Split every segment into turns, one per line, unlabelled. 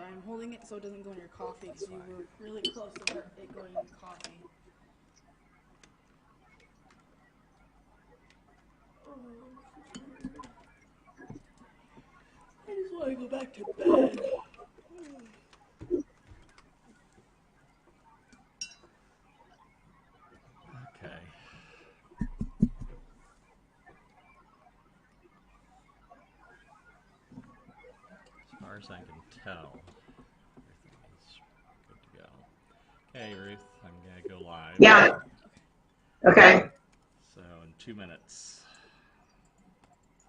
I'm holding it so it doesn't go in your coffee because you were really close to it going in your coffee. Oh, I just want to go back to bed.
Okay. As far as I can tell, everything is good to go. Okay, Ruth, I'm going to go live.
Yeah. Okay.
So in 2 minutes.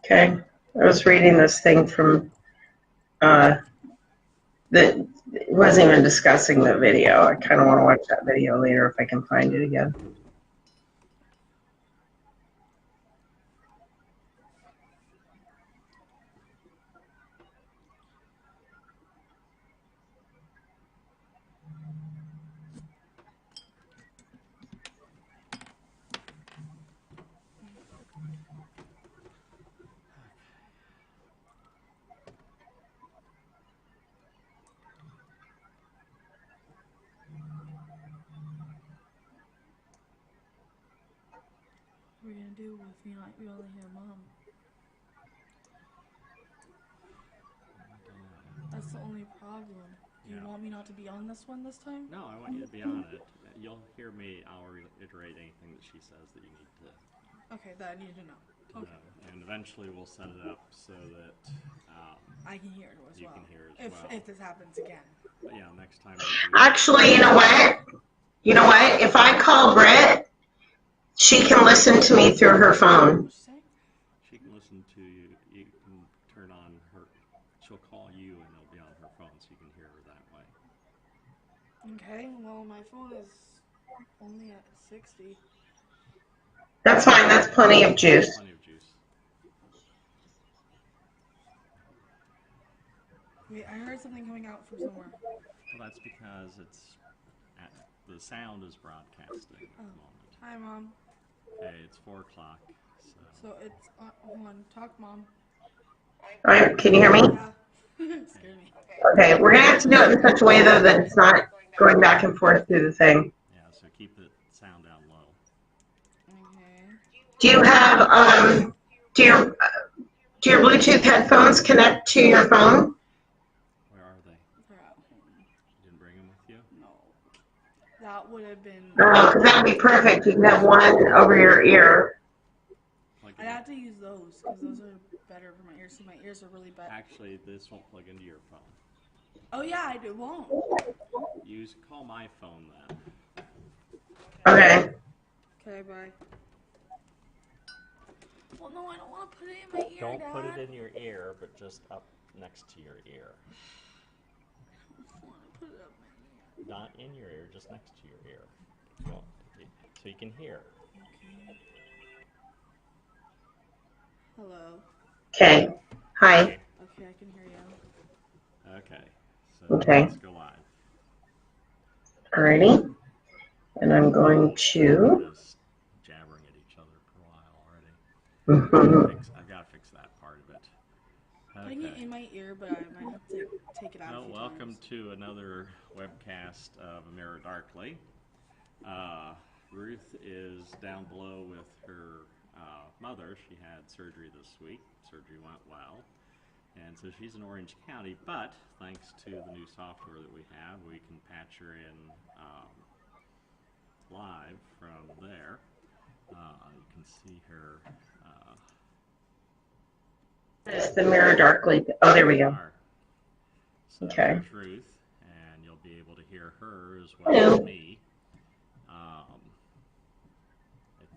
Okay. I was reading this thing from that wasn't even discussing the video. I kind of want to watch that video later if I can find it again.
What are you going to do with me like you only hear Mom?
I don't know.
That's the only problem. Do you want me not to be on this one this time?
No, I want you to be on it. You'll hear me. I'll reiterate anything that she says that you need to.
Okay, that I need to know. Okay.
And eventually we'll set it up so that
I can hear it as well.
You can hear it as well.
If this happens again.
But yeah, next time.
Actually, you know what? You know what? If I call Britt, she can listen to me through her phone.
She can listen to you. You can turn on her. She'll call you and it'll be on her phone so you can hear her that way.
Okay, well, my phone is only at 60.
That's fine. That's plenty of juice.
Plenty of juice.
Wait, I heard something coming out from somewhere.
Well, that's because the sound is broadcasting at the moment.
Hi, Mom.
Hey, it's 4 o'clock.
So it's hold on. Talk, Mom.
All right, can you hear me?
Yeah. Scared me.
Okay, we're gonna have to do it in such a way though that it's not going back and forth through the thing.
Yeah, so keep the sound down low.
Okay.
Do you have do your Bluetooth headphones connect to your phone?
Where are they?
They're at home.
You didn't bring them with you?
No. That would have been.
Oh, because that would be perfect. You can have one over your ear.
I'd have to use those because those are better for my ears. So my ears are really bad.
Actually, this won't plug into your phone.
Oh yeah, it won't.
Call my phone then.
Okay.
Okay, bye. Well, no, I don't want to put it in my ear,
Don't
Dad.
put it in your ear, but just up next to your ear.
I don't want to put it up my ear.
Not in your ear, just next to your ear. So you can hear.
Okay. Hello.
Okay. Hi.
Okay, I can hear you.
Okay. So let's go live.
Alrighty. And I'm going to.
Just jabbering at each other for a while already. I've got to fix that part of it. Okay.
Putting it in my ear, but I might have to take it out a few
welcome
times.
to another webcast of MirrorDarkly. Ruth is down below with her mother. She had surgery this week. Surgery went well. And so she's in Orange County, but thanks to the new software that we have, we can patch her in live from there. You can see her.
It's the MirrorDarkly. Oh, there we go.
So
okay.
There's Ruth, and you'll be able to hear her as well as me. I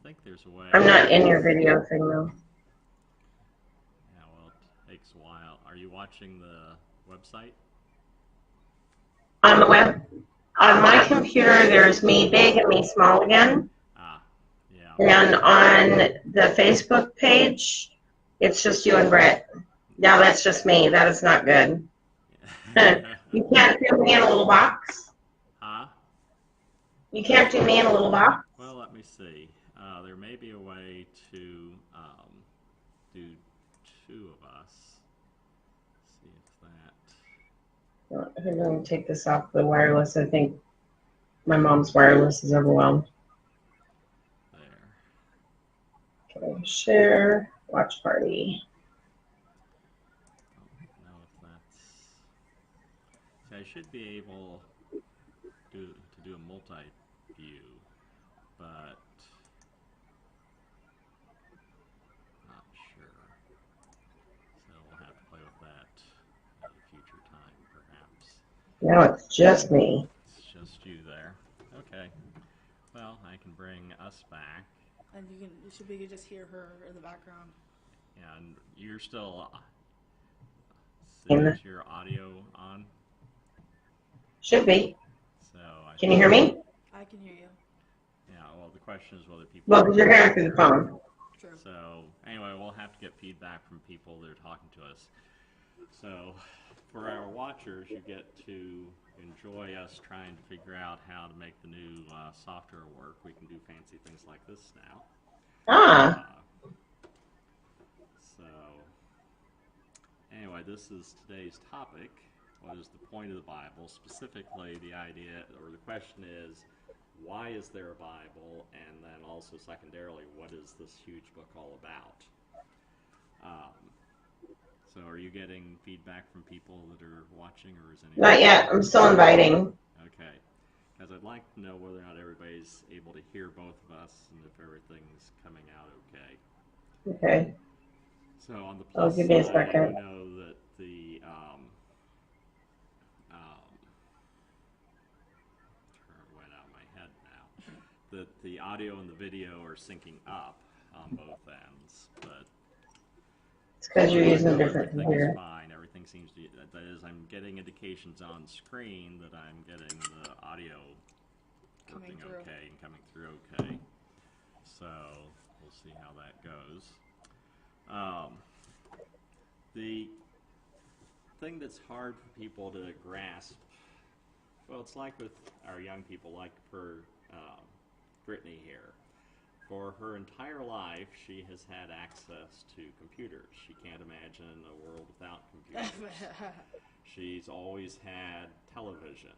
think there's a way.
I'm not in your video thing though.
Yeah, well, it takes a while. Are you watching the website?
On the web, on my computer, there's me big and me small again.
Yeah.
And on the Facebook page, it's just you and Brett. Now that's just me. That is not good. You can't do me in a little box?
Huh?
You can't do me in a little box?
Well, let me see. There may be a way to do two of us. See if that.
I'm going to take this off the wireless. I think my mom's wireless is overwhelmed.
There.
Okay, share, watch party.
I don't know if that's... See, I should be able to do a multi-view, but not sure. So we'll have to play with that at a future time, perhaps.
Now it's just me.
It's just you there. Okay. Well, I can bring us back.
And you should be able to just hear her in the background.
And you're still...
In
Is your audio on?
Should be.
So
Can you hear me?
I can hear you.
Yeah, well, the question is whether people...
Well, because you're hearing through the phone.
True.
So, anyway, we'll have to get feedback from people that are talking to us. So, for our watchers, you get to enjoy us trying to figure out how to make the new software work. We can do fancy things like this now.
Ah.
So, anyway, this is today's topic. What is the point of the Bible? Specifically, the idea, or the question is, why is there a Bible? And then also, secondarily, what is this huge book all about? So are you getting feedback from people that are watching, or is anyone...
Not yet. I'm still inviting.
Okay. Because I'd like to know whether or not everybody's able to hear both of us and if everything's coming out okay.
Okay.
So on the plus
give me a
side,
second.
I know that the went out of my head now. That the audio and the video are syncing up on both ends, but
It's because you're using a different
everything
computer.
is fine. Everything seems to. That is, I'm getting indications on screen that I'm getting the audio working okay and coming through okay. So we'll see how that goes. The thing that's hard for people to grasp, well, it's like with our young people, like for Brittany here. For her entire life, she has had access to computers. She can't imagine a world without computers. She's always had television.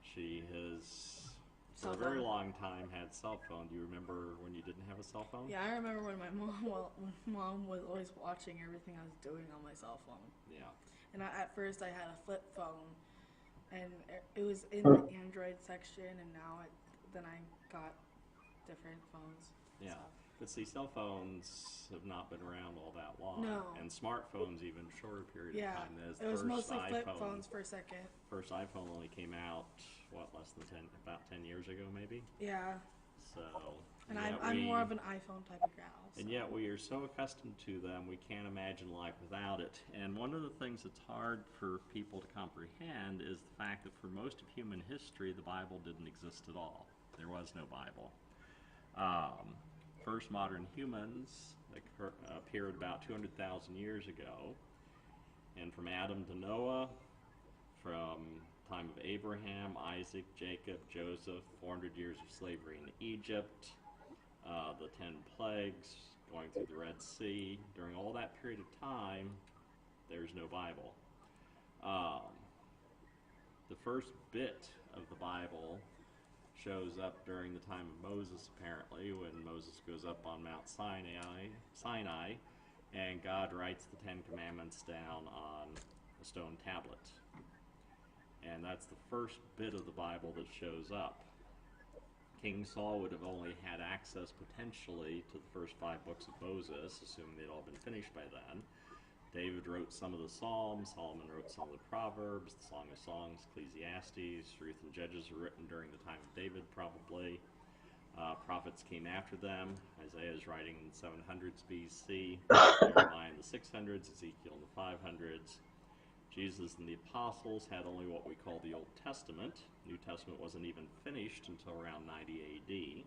She has, for a very long time, had cell phone. Do you remember when you didn't have a cell phone?
Yeah, I remember when my mom was always watching everything I was doing on my cell phone.
Yeah.
And at first I had a flip phone, and it was in the Android section, and now then I got different phones.
Yeah. So. But see, cell phones have not been around all that long.
No.
And smartphones even shorter period of time.
It was mostly flip phones for a second.
First iPhone only came out, about 10 years ago maybe?
Yeah.
So.
And I'm more of an iPhone type of gal. So.
And yet we are so accustomed to them, we can't imagine life without it. And one of the things that's hard for people to comprehend is the fact that for most of human history, the Bible didn't exist at all. There was no Bible. First modern humans appeared about 200,000 years ago. And from Adam to Noah, from time of Abraham, Isaac, Jacob, Joseph, 400 years of slavery in Egypt, the 10 plagues, going through the Red Sea. During all that period of time, there's no Bible. The first bit of the Bible shows up during the time of Moses, apparently, when Moses goes up on Mount Sinai, and God writes the 10 Commandments down on a stone tablet. And that's the first bit of the Bible that shows up. King Saul would have only had access potentially to the first 5 books of Moses, assuming they'd all been finished by then. David wrote some of the Psalms, Solomon wrote some of the Proverbs, the Song of Songs, Ecclesiastes, Ruth and Judges were written during the time of David, probably. Prophets came after them. Isaiah is writing in the 700s BC, Jeremiah in the 600s, Ezekiel in the 500s. Jesus and the apostles had only what we call the Old Testament. New Testament wasn't even finished until around 90 AD.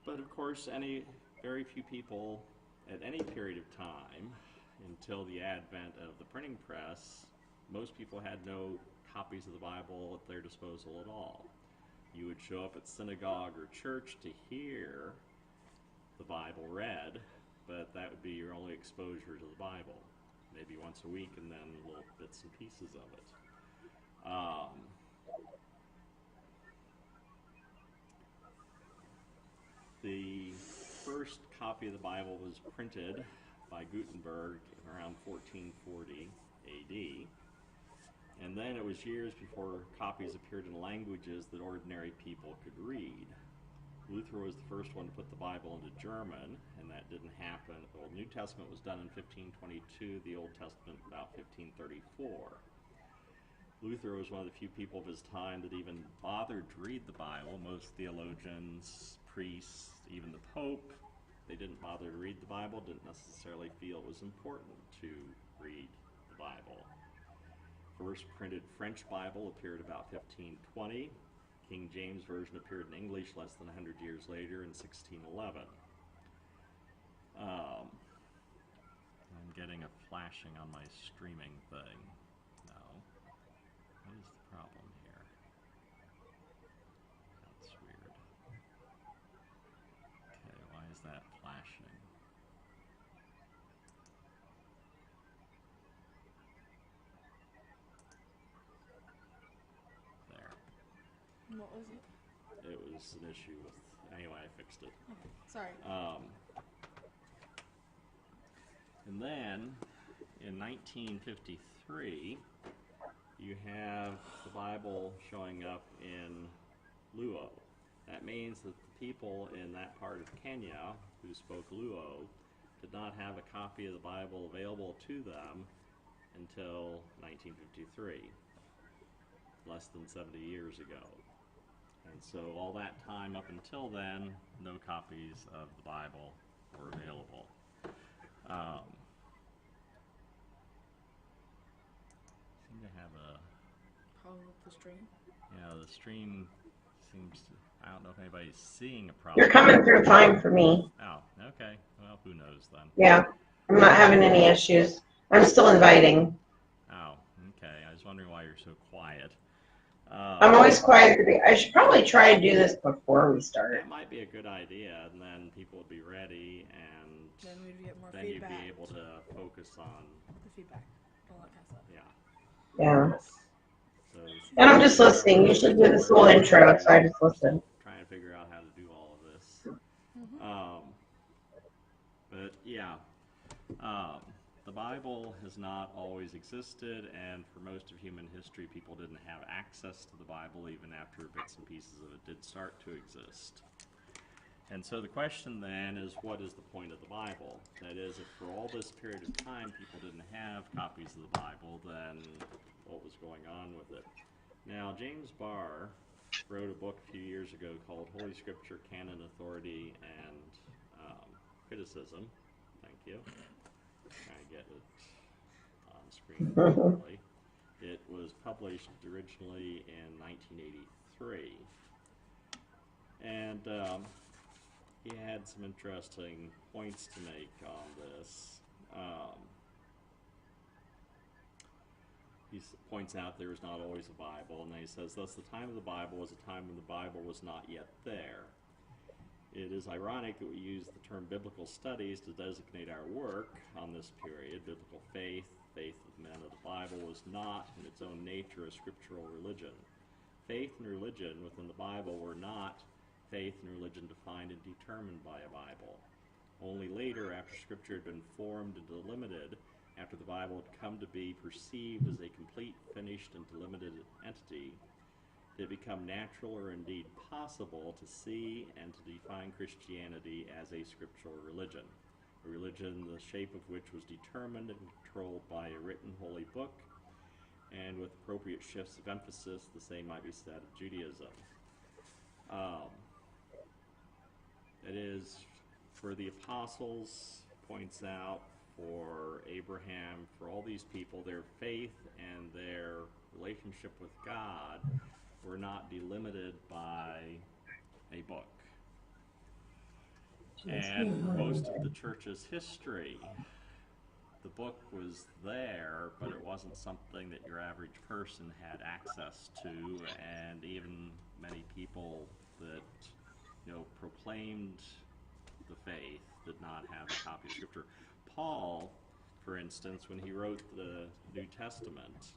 But of course, very few people at any period of time, until the advent of the printing press, most people had no copies of the Bible at their disposal at all. You would show up at synagogue or church to hear the Bible read, but that would be your only exposure to the Bible. maybe once a week, and then little bits and pieces of it. The first copy of the Bible was printed by Gutenberg around 1440 AD. And then it was years before copies appeared in languages that ordinary people could read. Luther was the first one to put the Bible into German, and that didn't happen. The New Testament was done in 1522, the Old Testament about 1534. Luther was one of the few people of his time that even bothered to read the Bible. Most theologians, priests, even the Pope, they didn't bother to read the Bible, didn't necessarily feel it was important to read the Bible. First printed French Bible appeared about 1520. King James Version appeared in English less than 100 years later in 1611. I'm getting a flashing on my streaming thing. No. What is the problem here? That's weird. Okay, why is that flashing?
What was it?
It was an issue with, anyway, I fixed it.
Okay, sorry.
And then, in 1953, you have the Bible showing up in Luo. That means that the people in that part of Kenya who spoke Luo did not have a copy of the Bible available to them until 1953, less than 70 years ago. And so all that time up until then, no copies of the Bible were available. Seem to have a
Problem with the stream?
yeah. The stream seems to. I don't know if anybody's seeing a problem.
You're coming through fine for me.
Oh, okay. Well, who knows then?
Yeah, I'm not having any issues. I'm still inviting.
Oh, okay. I was wondering why you're so quiet.
I'm always quiet. I should probably try to do this before we start.
That might be a good idea, and then people would be ready, and
Then we'd get more
then
feedback.
you'd be able to focus on,
The feedback. All that kind of stuff.
yeah.
Yeah.
So,
And I'm just listening. You should do this little intro, so I just listen.
trying to figure out how to do all of this.
Mm-hmm.
But yeah, the Bible has not always existed, and for most of human history, people didn't have access to the Bible even after bits and pieces of it did start to exist. And so the question then is, what is the point of the Bible? That is, if for all this period of time people didn't have copies of the Bible, then what was going on with it? Now, James Barr wrote a book a few years ago called Holy Scripture, Canon, Authority, and Criticism. Thank you. Trying to get it on screen properly. It was published originally in 1983. And he had some interesting points to make on this. He points out there is not always a Bible, and then he says, thus the time of the Bible was a time when the Bible was not yet there. It is ironic that we use the term biblical studies to designate our work on this period. Biblical faith, faith of men of the Bible, was not in its own nature a scriptural religion. Faith and religion within the Bible were not faith and religion defined and determined by a Bible. Only later, after Scripture had been formed and delimited, after the Bible had come to be perceived as a complete, finished, and delimited entity, did it become natural or indeed possible to see and to define Christianity as a scriptural religion, a religion the shape of which was determined and controlled by a written holy book, and with appropriate shifts of emphasis, the same might be said of Judaism. It is, for the apostles, points out, for Abraham, for all these people, their faith and their relationship with God were not delimited by a book. And most of the church's history, the book was there, but it wasn't something that your average person had access to, and even many people that, proclaimed the faith did not have a copy of Scripture. Paul for instance, when he wrote the New Testament,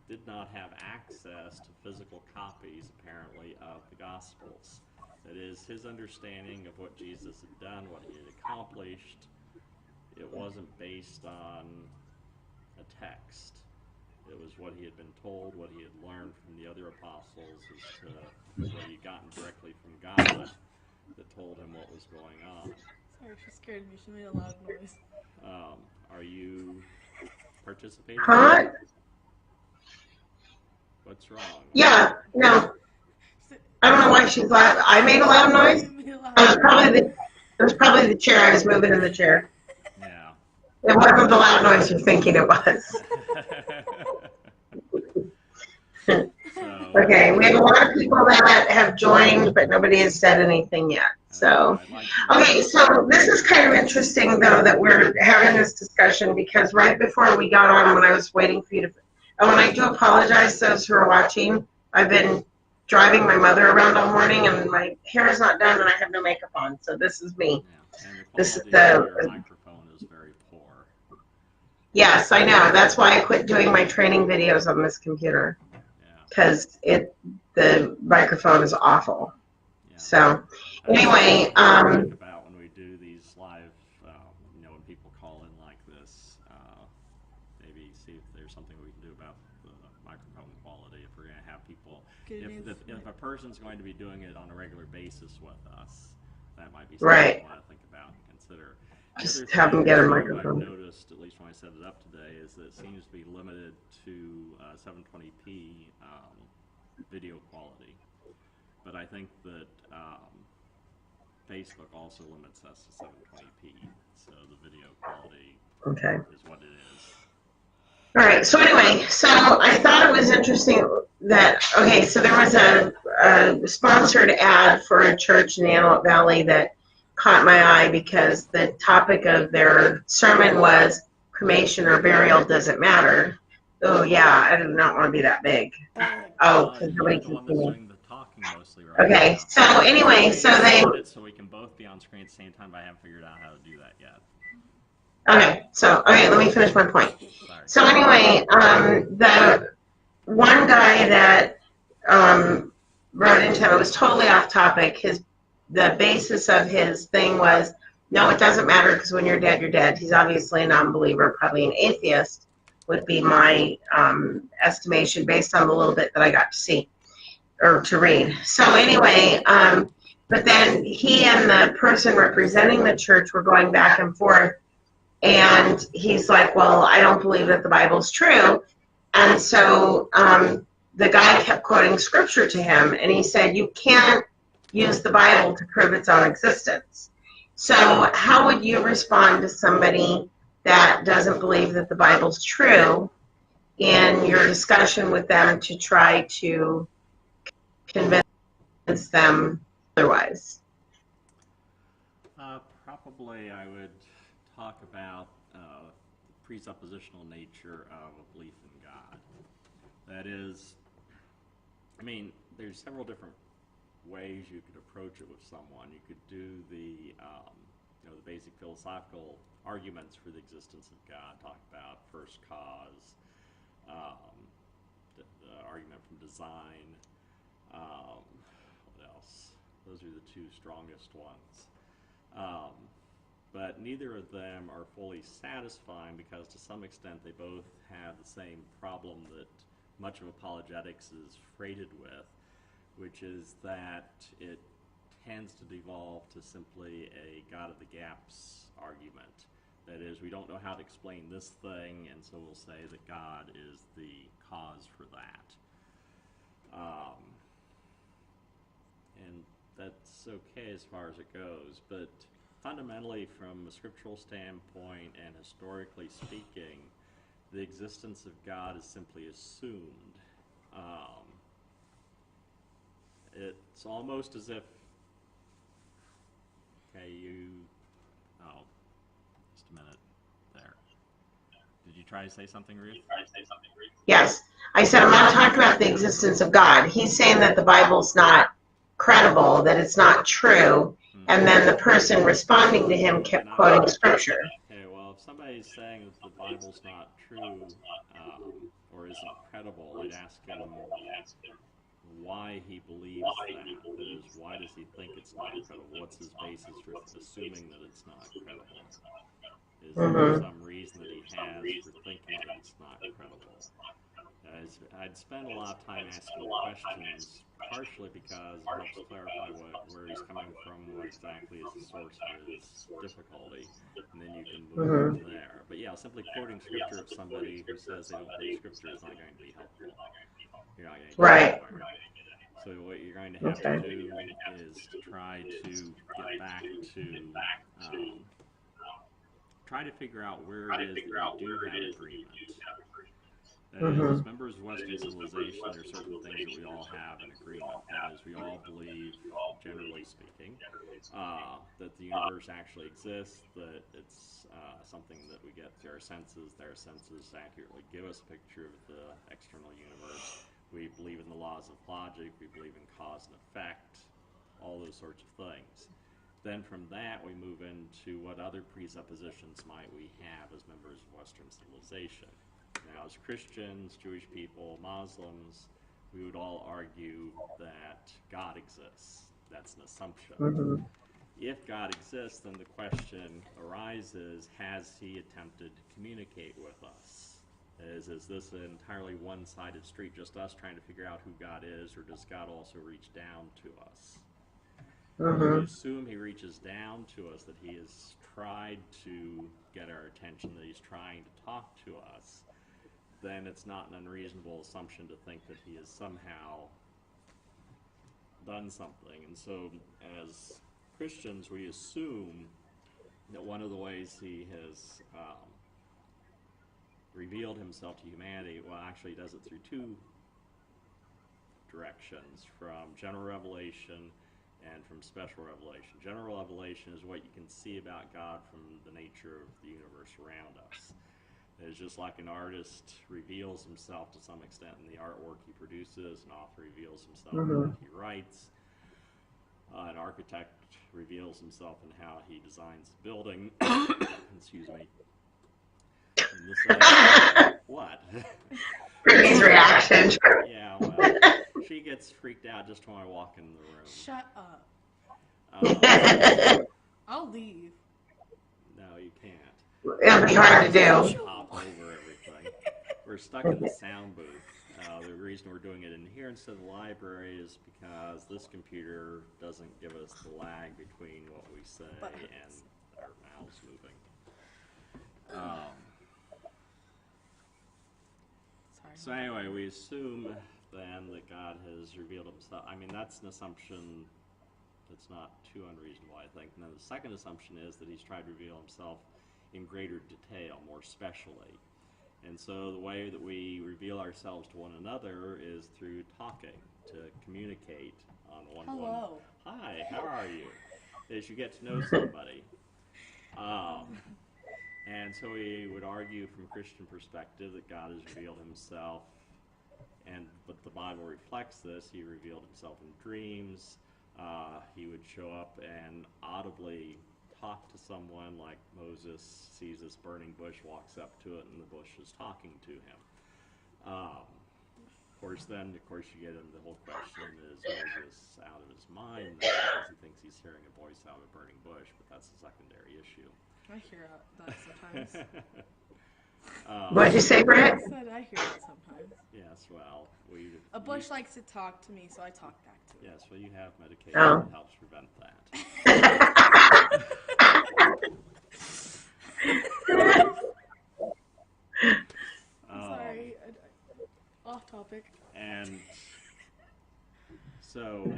did not have access to physical copies, apparently, of the Gospels. That is, his understanding of what Jesus had done, what he had accomplished, it wasn't based on a text. It was what he had been told, what he had learned from the other apostles, as to what he had gotten directly from God that told him what was going on.
Sorry, she scared me. She made a loud noise.
Are you participating?
Huh?
What's wrong?
Yeah, no. I don't know why she's loud. I made a loud noise.
She made a loud
It was probably the chair. I was moving in the chair.
Yeah.
It wasn't the loud noise you're thinking it was. Okay, we have a lot of people that have joined, but nobody has said anything yet. So, okay, so this is kind of interesting, though, that we're having this discussion, because right before we got on, when I was waiting for you to, oh, and I do apologize, those who are watching. I've been driving my mother around all morning, and my hair is not done, and I have no makeup on, so this is me.
Yeah. And the
This is
quality of your
the,
microphone is very poor.
yes, I know. That's why I quit doing my training videos on this computer,
Yeah.
because the microphone is awful.
Yeah.
So, anyway,
about when we do these live, when people call in like this, maybe see if there's something we can do about the microphone quality. If we're going to have people, if a person's going to be doing it on a regular basis with us, that might be something
right.
we want to think about and consider.
Just have them get a microphone.
I've noticed, at least when I set it up today, is that it seems to be limited to 720p video quality. But I think that Facebook also limits us to 720p, so the video quality is what it is.
All right, so anyway, so I thought it was interesting that, okay, so there was a sponsored ad for a church in the Antelope Valley that caught my eye, because the topic of their sermon was cremation or burial doesn't matter. Oh, yeah, I did not want to be that big. Oh, because nobody can see me. Okay, so anyway,
so we can both be on screen at the same time, but I haven't figured out how to do that yet.
Okay, let me finish my point.
Sorry.
So anyway, the one guy that wrote into him, it was totally off topic. The basis of his thing was, no, it doesn't matter, because when you're dead, you're dead. He's obviously a non-believer, probably an atheist, would be my estimation based on the little bit that I got to see or to read. So anyway, but then he and the person representing the church were going back and forth, and he's like, well, I don't believe that the Bible's true. And so the guy kept quoting scripture to him, and he said, you can't use the Bible to prove its own existence. So how would you respond to somebody that doesn't believe that the Bible's true in your discussion with them to try to convince them otherwise?
Probably I would talk about the presuppositional nature of a belief in God. That is, I mean, there's several different ways you could approach it with someone. You could do the basic philosophical arguments for the existence of God, talk about first cause, the argument from design, what else? Those are the two strongest ones. But neither of them are fully satisfying, because to some extent they both have the same problem that much of apologetics is freighted with, which is that it tends to devolve to simply a God of the gaps argument. That is, we don't know how to explain this thing, and so we'll say that God is the cause for that. And that's okay as far as it goes, but fundamentally, from a scriptural standpoint and historically speaking, the existence of God is simply assumed. It's almost as if, just a minute there. Did you try to say something, Ruth?
Yes. I said, I'm not talking about the existence of God. He's saying that the Bible's not credible, that it's not true, and then the person responding to him kept quoting scripture.
Okay, well, if somebody somebody's saying that the Bible's not true or isn't credible, I'd ask him why he believes that. That is, why does he think it's not credible? What's his basis for assuming that it's not credible? Is there some reason that he has for thinking that it's not credible? I'd spend a lot of time asking questions, partially because it helps clarify where he's coming from, what exactly is the source of his difficulty, and then you can move from there. But yeah, simply quoting scripture of somebody who says they don't believe scripture is not going to be helpful. You're not going to get anywhere. So what you're going to have to do is try to get back to try to figure out where it is that you do have agreement. That is, as members of Western civilization, there are certain things that we all have in agreement. That is, we all believe, generally speaking, that the universe actually exists, that it's something that we get through our senses. Their senses accurately give us a picture of the external universe. We believe in the laws of logic. We believe in cause and effect, all those sorts of things. Then from that, we move into what other presuppositions might we have as members of Western civilization. Now, as Christians, Jewish people, Muslims, we would all argue that God exists. That's an assumption. If God exists, then the question arises, has he attempted to communicate with us? Is this an entirely one-sided street, just us trying to figure out who God is, or does God also reach down to us? We assume he reaches down to us, that he has tried to get our attention, that he's trying to talk to us. Then it's not an unreasonable assumption to think that he has somehow done something. And so as Christians, we assume that one of the ways he has revealed himself to humanity, well, actually he does it through two directions, from general revelation and from special revelation. General revelation is what you can see about God from the nature of the universe around us. It's just like an artist reveals himself to some extent in the artwork he produces. An author reveals himself in what he writes. An architect reveals himself in how he designs a building. Excuse me. What?
Brittany's reaction.
Yeah, well, she gets freaked out just when I walk in the room.
Shut up. I'll leave.
No, you can't.
It'll be hard to do.
Hop over everything. We're stuck in the sound booth. The reason we're doing it in here instead of the library is because this computer doesn't give us the lag between what we say and our mouths moving. So anyway, we assume then that God has revealed himself. I mean, that's an assumption that's not too unreasonable, I think. And then the second assumption is that he's tried to reveal himself in greater detail, more specially. And so the way that we reveal ourselves to one another is through talking, to communicate on one-to-one.
Hello.
Hi, how are you? As you get to know somebody. And so we would argue from a Christian perspective that God has revealed himself, but the Bible reflects this. He revealed himself in dreams. He would show up and audibly talk to someone, like Moses sees this burning bush, walks up to it, and the bush is talking to him. Of course, you get into the whole question, is Moses out of his mind because he thinks he's hearing a voice out of a burning bush, but that's a secondary issue.
I hear that sometimes.
What'd you say, Brett?
I said I hear that sometimes.
Yes, well,
a bush likes to talk to me, so I talk back to it.
Yes, well, you have medication that helps prevent that.
Sorry, off topic.
And so,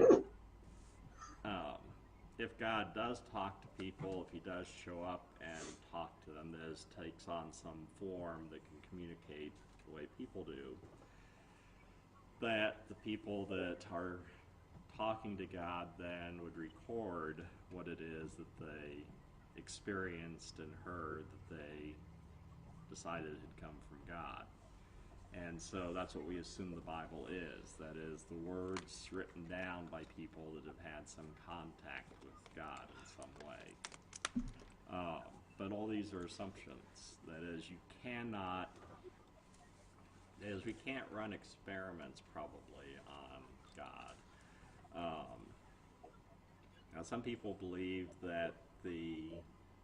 if God does talk to people, if he does show up and talk to them, this takes on some form that can communicate the way people do, that the people that are talking to God then would record what it is that they experienced and heard that they decided had come from God. And so that's what we assume the Bible is. That is, the words written down by people that have had some contact with God in some way. But all these are assumptions. That is, you cannot, we can't run experiments probably on God. Now, some people believe that the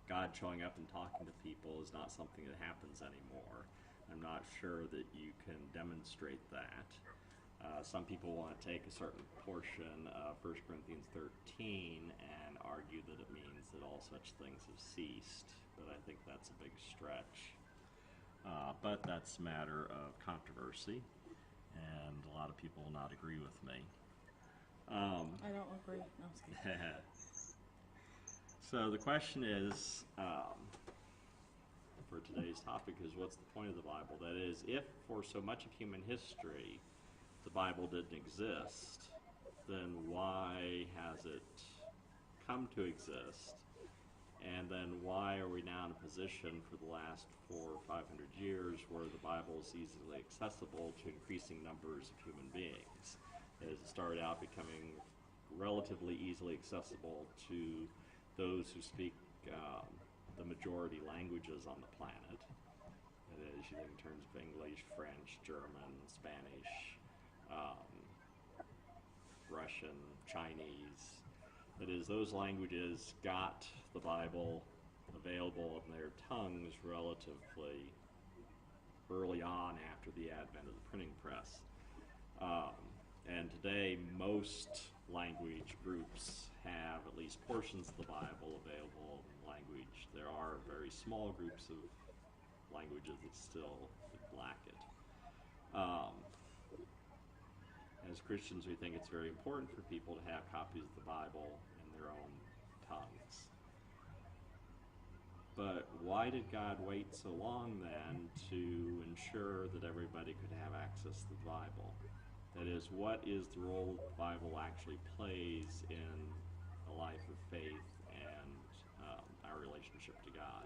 God showing up and talking to people is not something that happens anymore. I'm not sure that you can demonstrate that. Some people want to take a certain portion of 1 Corinthians 13 and argue that it means that all such things have ceased, but I think that's a big stretch. But that's a matter of controversy, and a lot of people will not agree with me.
I don't agree. No, I'm just kidding.
So the question is, for today's topic, is what's the point of the Bible? That is, if for so much of human history the Bible didn't exist, then why has it come to exist? And then why are we now in a position for the last 400 or 500 years where the Bible is easily accessible to increasing numbers of human beings? It started out becoming relatively easily accessible to those who speak the majority languages on the planet. That is, you think in terms of English, French, German, Spanish, Russian, Chinese. That is, those languages got the Bible available in their tongues relatively early on after the advent of the printing press. And today, most language groups have at least portions of the Bible available in language. There are very small groups of languages that still lack it. As Christians, we think it's very important for people to have copies of the Bible in their own tongues. But why did God wait so long then to ensure that everybody could have access to the Bible? That is, what is the role the Bible actually plays in a life of faith and our relationship to God?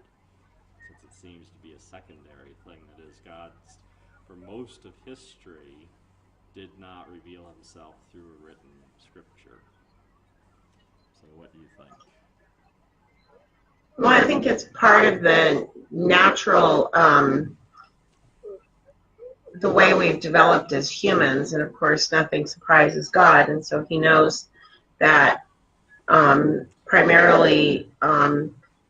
Since it seems to be a secondary thing, that is, God, for most of history, did not reveal himself through a written scripture. So what do you think?
Well, I think it's part of the natural, the way we've developed as humans, and of course nothing surprises God, and so he knows that primarily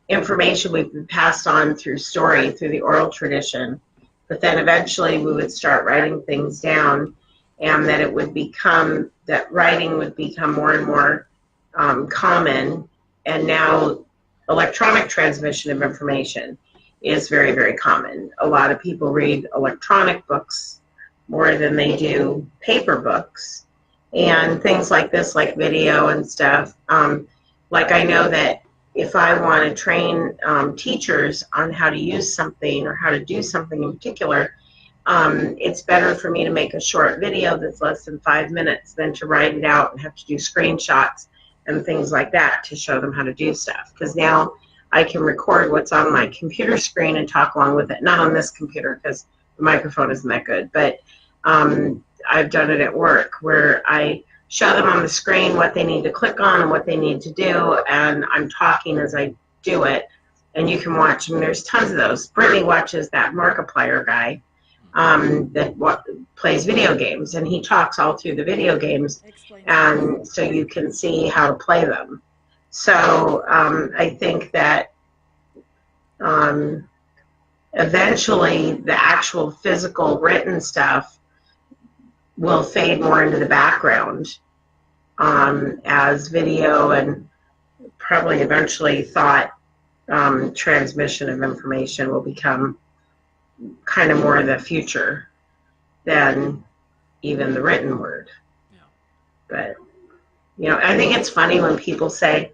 information would be passed on through story, through the oral tradition, but then eventually we would start writing things down, and that it would become, that writing would become more and more common, and now electronic transmission of information is very, very common. A lot of people read electronic books more than they do paper books, and things like this, like video and stuff. Like I know that if I want to train teachers on how to use something or how to do something in particular, it's better for me to make a short video that's less than 5 minutes than to write it out and have to do screenshots and things like that to show them how to do stuff. Because now I can record what's on my computer screen and talk along with it. Not on this computer because the microphone isn't that good, but I've done it at work where I show them on the screen what they need to click on and what they need to do, and I'm talking as I do it, and you can watch them. There's tons of those. Brittany watches that Markiplier guy that plays video games, and he talks all through the video games, and so you can see how to play them. So I think that eventually the actual physical written stuff will fade more into the background as video and probably eventually thought transmission of information will become kind of more the future than even the written word.
Yeah.
But, you know, I think it's funny when people say,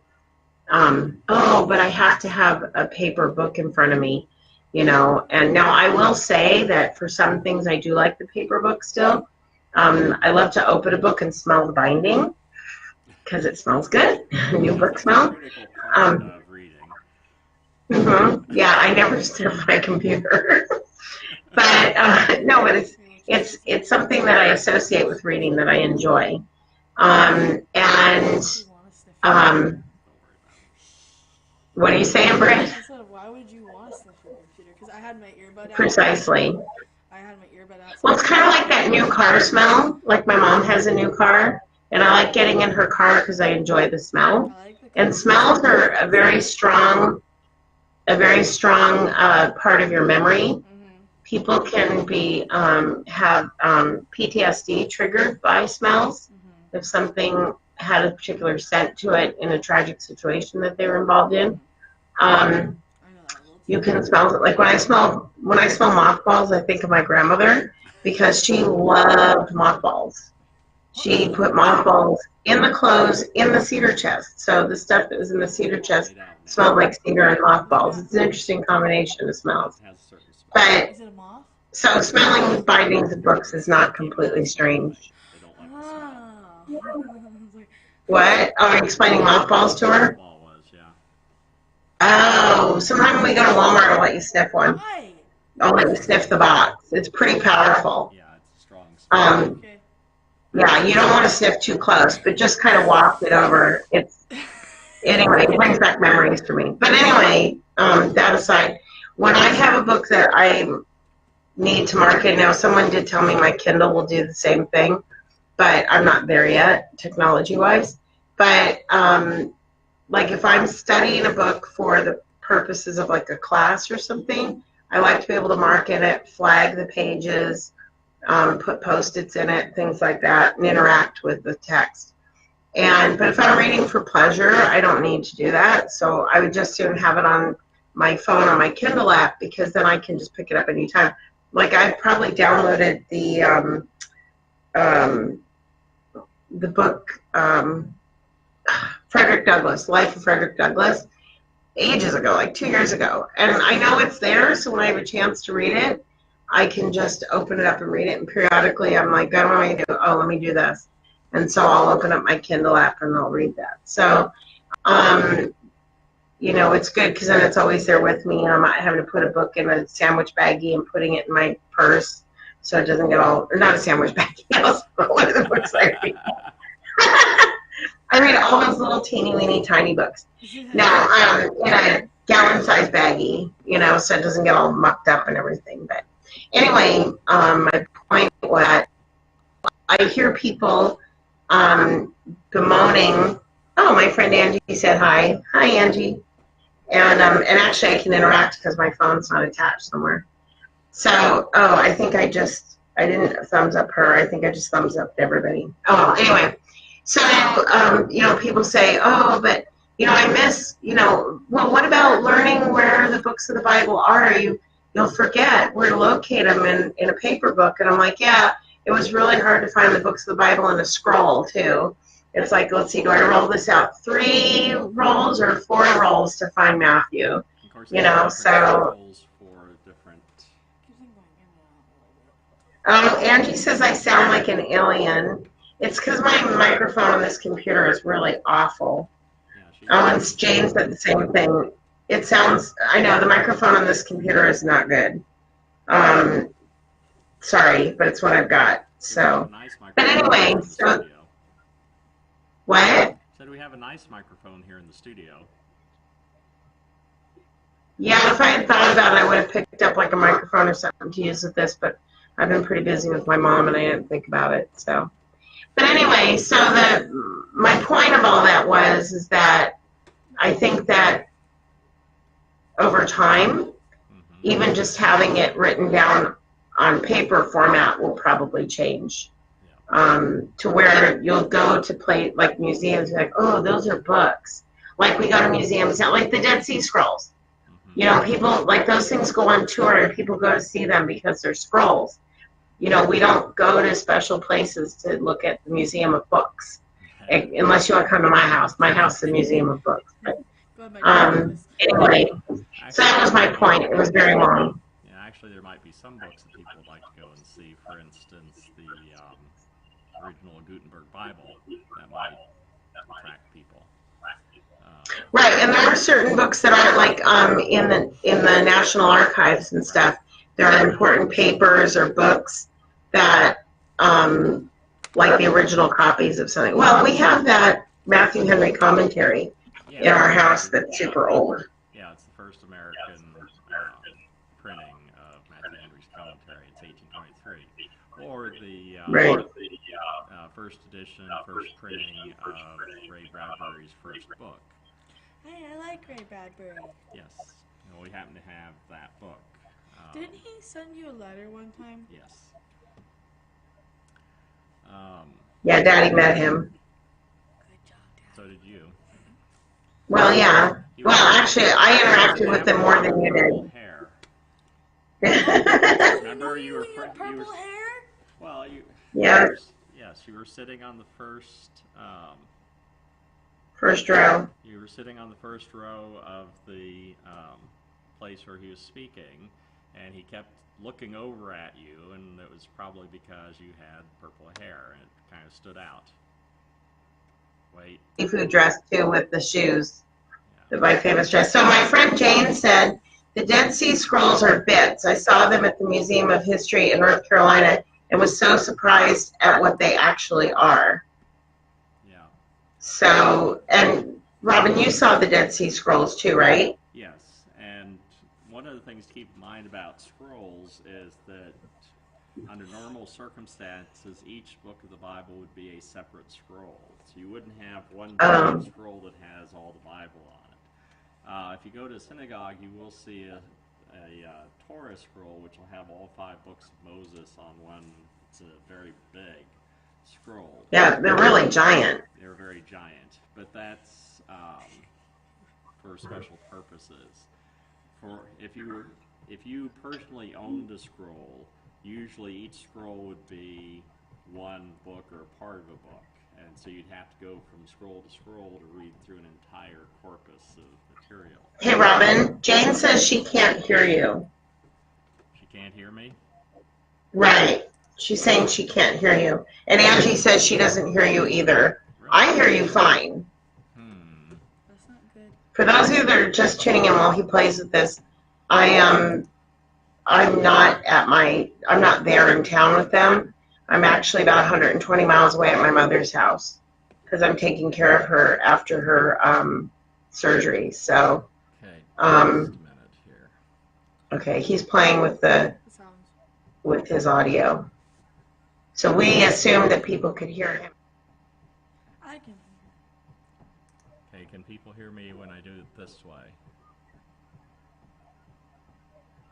oh, but I have to have a paper book in front of me, you know. And now I will say that for some things I do like the paper book still. I love to open a book and smell the binding because it smells good. New book smell. Yeah, I never sniff my computer. But no, but it's something that I associate with reading that I enjoy. What are you saying, Britt?
I said, why would you want to sniff your computer? Because I had my earbud out.
Precisely.
I had my earbud out.
Well, it's kind of like that new car smell. Like my mom has a new car, and I like getting in her car because I enjoy the smell.
I like the
And smells are a very strong part of your memory. People can be have PTSD triggered by smells. If something had a particular scent to it in a tragic situation that they were involved in. You can smell it. Like when I smell mothballs, I think of my grandmother because she loved mothballs. She put mothballs in the clothes in the cedar chest. So the stuff that was in the cedar chest smelled like cedar and mothballs. It's an interesting combination of smells. But
Is it a moth?
so smelling bindings of books is not completely strange. What? Oh, are you explaining mothballs to her? Oh, sometimes when we go to Walmart, I'll let you sniff one.
Why?
I'll let you sniff the box. It's pretty powerful.
Yeah, it's a strong smell.
Okay.
Yeah, you don't want to sniff too close, but just kind of walk it over. Anyway, it brings back memories for me. But anyway, that aside, when I have a book that I need to market, now someone did tell me my Kindle will do the same thing, but I'm not there yet, technology-wise. But like if I'm studying a book for the purposes of like a class or something, I like to be able to market it, flag the pages, put Post-its in it, things like that, and interact with the text. But if I'm reading for pleasure, I don't need to do that. So I would just soon have it on my phone or my Kindle app because then I can just pick it up anytime. Like I've probably downloaded the book Frederick Douglass, Life of Frederick Douglass, ages ago, like 2 years ago. And I know it's there, so when I have a chance to read it, I can just open it up and read it. And periodically I'm like, what am I going to do? Oh, let me do this. And so I'll open up my Kindle app and I'll read that. So, you know, it's good because then it's always there with me. I'm not having to put a book in a sandwich baggie and putting it in my purse so it doesn't get all, or not a sandwich baggie, one of the books I read. I read all those little teeny weeny tiny books. Now, in a gallon-sized baggie, you know, so it doesn't get all mucked up and everything. But anyway, my point was, I hear people bemoaning. Oh, my friend Angie said hi. Hi, Angie. And actually, I can interact because my phone's not attached somewhere. So, I think I didn't thumbs up her. I think I just thumbs up everybody. Oh, anyway. So, you know, people say, oh, but, you know, I miss, you know, well, what about learning where the books of the Bible are? You'll forget where to locate them in a paper book. And I'm like, yeah, it was really hard to find the books of the Bible in a scroll, too. It's like, let's see, do I roll this out 3 rolls or 4 rolls to find Matthew?
Of course,
you know, so. Angie says I sound like an alien. It's because my microphone on this computer is really awful. And Jane said the same thing. It sounds, I know, the microphone on this computer is not good. Sorry, but it's what I've got. So, but anyway, so. What?
Said we have a nice microphone here in the studio.
Yeah, if I had thought about it, I would have picked up like a microphone or something to use with this, but I've been pretty busy with my mom and I didn't think about it, so. But anyway, so my point of all that is that I think that over time, even just having it written down on paper format will probably change. To where you'll go to play like museums, like, oh, those are books. Like we go to museums, like the Dead Sea Scrolls. You know, people, like those things go on tour and people go to see them because they're scrolls. You know, we don't go to special places to look at the Museum of Books, unless you want to come to my house. My house is a museum of books. But, anyway, so that was my point. It was very long.
Yeah, actually, there might be some books that people would like to go and see. For instance, the original Gutenberg Bible that might attract people.
Right, and there are certain books that are like in the National Archives and stuff. There are important papers or books that, like the original copies of something. Well, we have that Matthew Henry commentary. in our house that's super old.
Yeah, it's the first American printing of Matthew Henry's commentary. It's 1823. Or the
Right.
first edition, first printing of Ray Bradbury's first book.
Hey, I like Ray Bradbury.
Yes, and we happen to have that book.
Didn't he send you a letter one time?
Yes.
Yeah, Daddy met him.
Good job, Dad.
So did you.
Well, yeah. Well, actually, I interacted with him more than you did.
Hair.
Remember
Remember you were
purple hair?
Well,
Yeah.
Yes, you were sitting on the first.
First row.
You were sitting on the first row of the place where he was speaking, and he kept looking over at you, and it was probably because you had purple hair, and it kind of stood out. Wait.
Seafood dress too with the shoes. My famous dress. So my friend Jane said the Dead Sea Scrolls are bits. I saw them at the Museum of History in North Carolina and was so surprised at what they actually are.
Yeah.
So, and Robin, you saw the Dead Sea Scrolls too, right?
Yes, and one of the things to keep in mind about scrolls is that under normal circumstances, each book of the Bible would be a separate scroll. So you wouldn't have one scroll that has all the Bible on it. If you go to a synagogue, you will see a Torah scroll, which will have all 5 books of Moses on one. It's a very big scroll.
Yeah, they're really giant.
They're very giant, but that's for special purposes. For if you personally owned a scroll, usually each scroll would be one book or part of a book, and so you'd have to go from scroll to scroll to read through an entire corpus of material.
Hey, Robin, Jane says she can't hear you.
She can't hear me?
Right. She's saying she can't hear you. And Angie says she doesn't hear you either.
Really?
I hear you fine.
That's not good.
For those of you that are just tuning in while he plays with this, I'm not there in town with them. I'm actually about 120 miles away at my mother's house because I'm taking care of her after her surgery. So,
Okay, just a minute here.
Okay, he's playing with his audio. So we assumed that people could hear him.
I can.
Okay, can people hear me when I do it this way?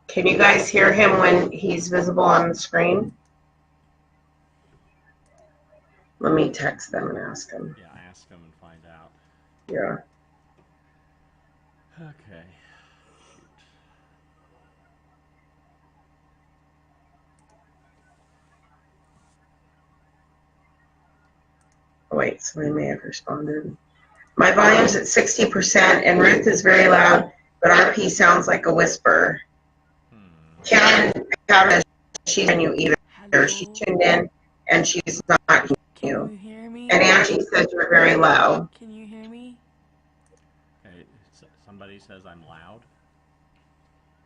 Can you guys hear him when he's visible on the screen? Let me text them and ask them.
Yeah, ask them and find out.
Yeah.
Okay.
Oh, wait, somebody may have responded. My volume's at 60% and Ruth is very loud, but RP sounds like a whisper. Karen, she's on you either.
Hello?
She tuned in and she's not hearing
Can
you.
you hear me?
And Angie says you're very low.
Can you hear me?
Okay, somebody says I'm loud.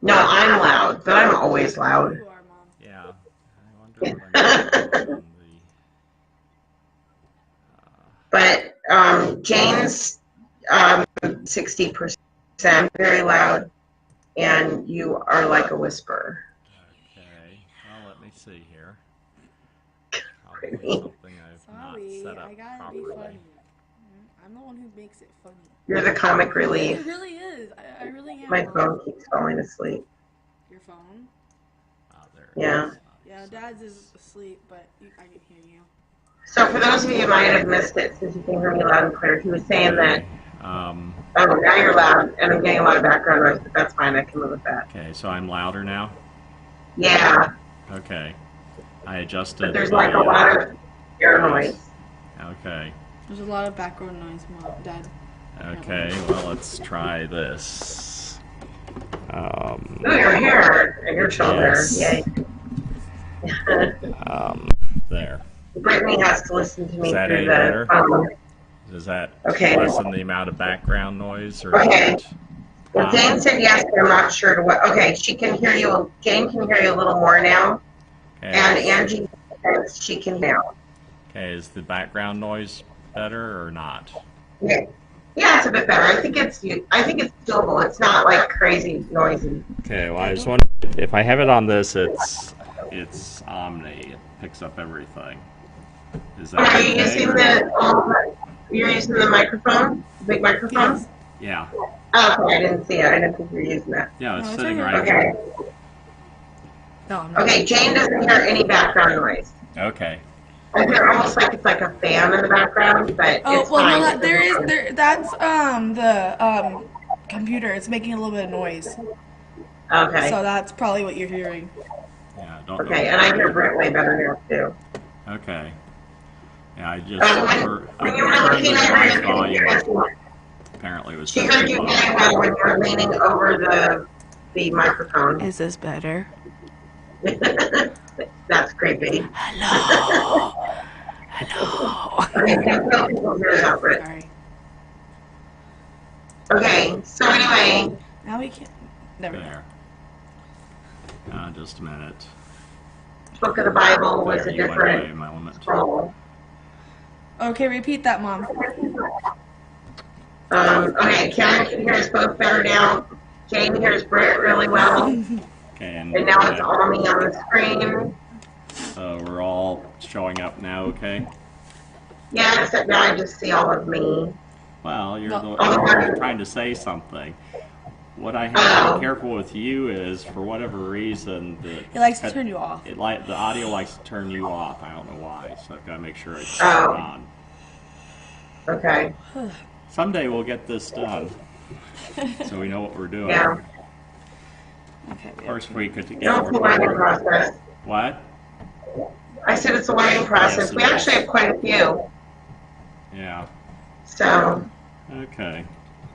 No, I'm loud, but I'm always loud.
You are, Mom.
Yeah, I wonder what I'm doing on
But Jane's 60% very loud, and you are like a whisper.
Okay, well, let me see here. I'll do something I've
Sorry,
not set up
I gotta
properly.
be funny. I'm the one who makes it funny.
You're the comic
It
relief.
really is. I really am.
My
Mom.
phone keeps falling asleep.
Your phone?
There it
Yeah.
is.
Yeah, Dad's is asleep, but I can hear you.
So for those of you who might have missed it, since you can hear me loud and clear, he was saying that,
Um,
oh, now you're loud, and I'm getting a lot of background noise, but that's fine, I can live with that.
okay, so I'm louder now?
Yeah,
Okay. I adjusted
but there's
my,
like a lot of air noise.
Okay.
There's a lot of background noise, Mom, Dad.
Okay, well, let's try this.
Oh, you're here, and you're still
Yes.
there. Yay.
There.
Brittany has to listen to me
Is that
through
any
the
better?
phone.
Does that
Okay.
lessen the amount of background noise? Or
Okay.
not?
Well, Jane said yes, but I'm not sure to what. Okay, she can hear you. Jane can hear you a little more now,
Okay.
and Angie says she can now.
Okay, is the background noise better or not?
Yeah. Yeah, it's a bit better. I think it's doable. It's not like crazy noisy.
Okay, well, I was wondering if I have it on this, it's Omni. It picks up everything. Is that
Are you
okay?
using you're using the microphone? The big microphone?
Yes.
Yeah.
Oh, okay, I didn't see it. I didn't think you were using that.
Yeah, it's
No, it's
sitting
right
right
Okay.
here.
No, I'm not.
Okay, Jane doesn't hear any background noise.
Okay.
I hear almost like it's like a fan in the background, but
Oh
it's
well,
fine.
no,
It
there is
doesn't-
there. That's the computer. It's making a little bit of noise,
Okay.
so that's probably what you're hearing.
Yeah, I don't
Okay,
know.
and I hear Brent way better now too.
Okay. Yeah, I just
When you were
turned the
looking at
noise
her,
volume up. Apparently, it was
she
set
heard
too
you
low.
very well when you were leaning over the microphone.
Is this better?
That's creepy.
Hello. Hello.
Okay, don't tell people hear that, Brent.
Sorry.
Okay, so anyway,
Now we can. There we go.
There. Just a minute.
Book of the Bible was
There,
a
you went away
different
a moment.
scroll.
Okay, repeat that, Mom.
Okay, Karen can hear us both better now. Jane hears Brent really well.
Okay,
And now it's all me on the screen.
So we're all showing up now, okay?
Yeah, except now I just see all of me.
Well, you're
No.
you're trying to say something. What I have to be careful with you is, for whatever reason,
He likes to turn you off.
the audio likes to turn you off. I don't know why, so I've got to make sure it's
Oh.
on.
Okay.
Someday we'll get this done, so we know what we're doing.
Yeah.
Okay.
Of course, we could get
No, it's a learning process.
what?
I said it's a learning process.
Yes, it
We
is.
actually have quite a few.
Yeah.
So,
Okay.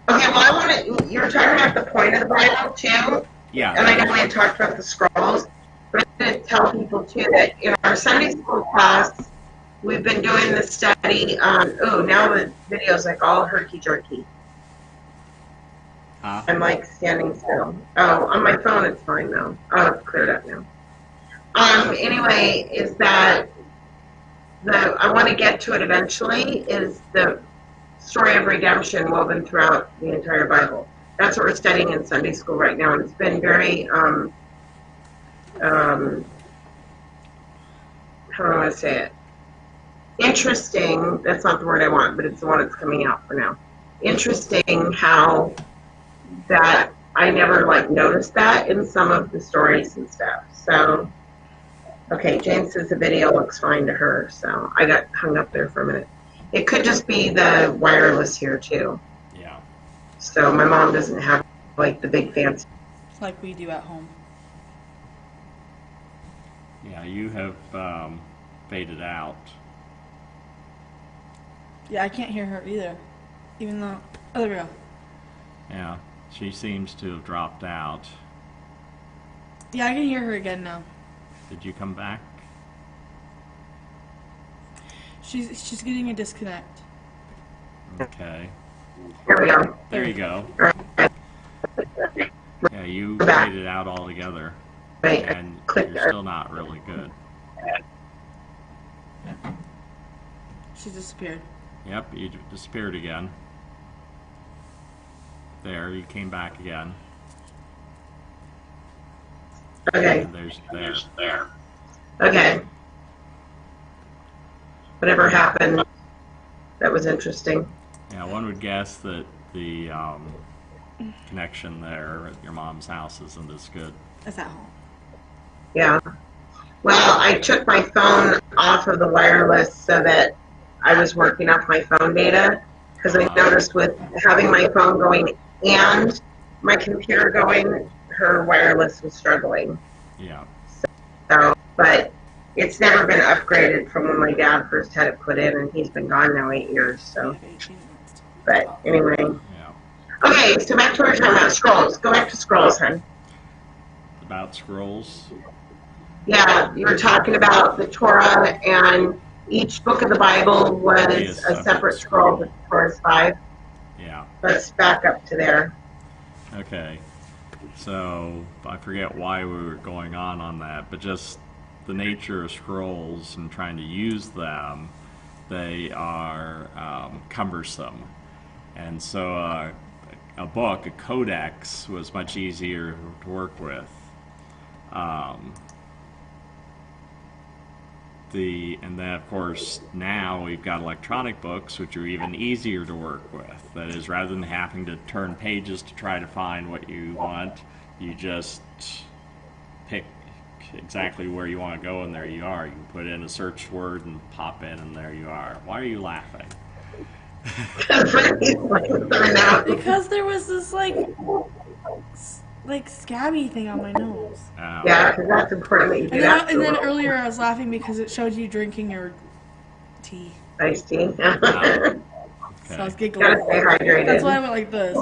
okay, well, I want to, you were talking about the point of the Bible, too.
Yeah.
And I know we had talked about the scrolls, but I'm going to tell people, too, that in our Sunday school class, we've been doing the study on, now the video's like all herky-jerky.
Huh?
I'm like standing still. Oh, on my phone it's fine now. Oh, it's cleared up now. Anyway, is that I want to get to it eventually, is the story of redemption woven throughout the entire Bible. That's what we're studying in Sunday school right now, and it's been very, how do I want to say it? Interesting, that's not the word I want, but it's the one that's coming out for now. Interesting how that I never like noticed that in some of the stories and stuff. So, okay, Jane says the video looks fine to her, so I got hung up there for a minute. It could just be the wireless here too.
Yeah.
So my mom doesn't have like the big fancy.
Like we do at home.
Yeah, you have faded out.
Yeah, I can't hear her either. Even though. Oh, there we go.
Yeah. She seems to have dropped out.
Yeah, I can hear her again now.
Did you come back?
She's getting a disconnect.
Okay.
Here we go.
There you go. Yeah, you
Back.
faded out altogether.
Wait, I
And
clicked
you're
there.
still not really good.
She disappeared.
Yep, you disappeared again. There, you came back again.
Okay.
And there's there.
Okay. Whatever happened, that was interesting.
Yeah, one would guess that the connection there at your mom's house isn't as good.
It's at home.
Yeah. Well, I took my phone off of the wireless so that I was working off my phone data because I noticed with having my phone going and my computer going, her wireless was struggling.
Yeah.
So, but it's never been upgraded from when my dad first had it put in, and he's been gone now 8 years. So, but anyway.
Yeah.
Okay, so back to what we're talking about, scrolls. Go back to scrolls, hon.
About scrolls.
Yeah, you were talking about the Torah, and each book of the Bible was a separate scroll, but the Torah's 5.
Yeah.
Let's back up to there.
Okay. So I forget why we were going on that, but just the nature of scrolls and trying to use them, they are cumbersome. And so a book, a codex, was much easier to work with. And then, of course, now we've got electronic books, which are even easier to work with. That is, rather than having to turn pages to try to find what you want, you just pick exactly where you want to go, and there you are. You can put in a search word and pop in, and there you are. Why are you laughing?
Because there was this like scabby thing on my nose.
Oh.
Yeah, because that's important that you do that.
And then earlier I was laughing because it showed you drinking your tea.
Iced tea.
Okay.
So I was giggling.
Gotta stay hydrated.
That's why I went like this.